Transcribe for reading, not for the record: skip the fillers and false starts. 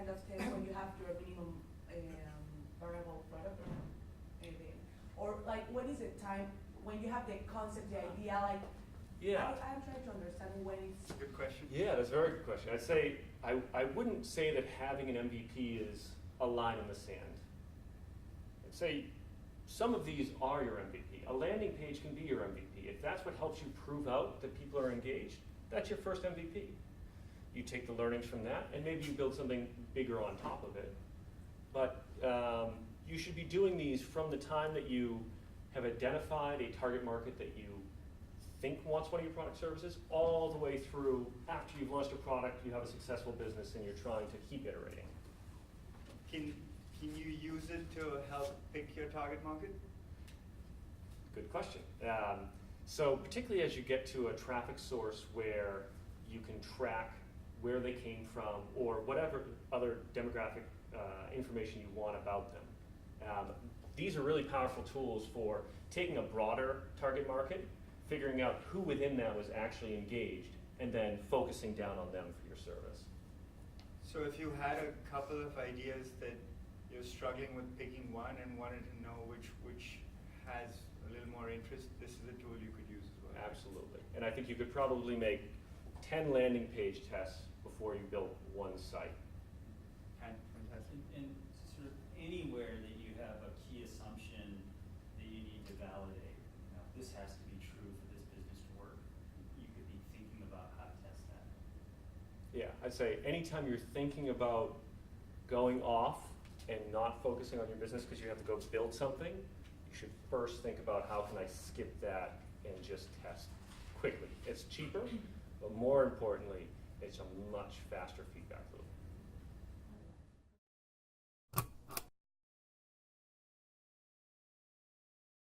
kind of test when you have your minimum variable product, or like what is the time when you have the concept, the idea, like? Yeah. I'm trying to understand when it's. Good question. Yeah, that's a very good question. I'd say I wouldn't say that having an MVP is a line in the sand. I'd say some of these are your MVP. A landing page can be your MVP. If that's what helps you prove out that people are engaged, that's your first MVP. You take the learnings from that, and maybe you build something bigger on top of it. But you should be doing these from the time that you have identified a target market that you think wants one of your product services, all the way through after you've launched a product, you have a successful business, and you're trying to keep iterating. Can you use it to help pick your target market? Good question. So particularly as you get to a traffic source where you can track where they came from or whatever other demographic information you want about them. These are really powerful tools for taking a broader target market, figuring out who within that was actually engaged, and then focusing down on them for your service. So if you had a couple of ideas that you're struggling with picking one and wanted to know which has a little more interest, this is a tool you could use as well. Absolutely. And I think you could probably make 10 landing page tests before you build one site. Fantastic. And sort of anywhere that you have a key assumption that you need to validate, you know, this has to be true for this business to work, you could be thinking about how to test that. Yeah, I'd say anytime you're thinking about going off and not focusing on your business because you have to go build something, you should first think about how can I skip that and just test quickly. It's cheaper, but more importantly, it's a much faster feedback loop.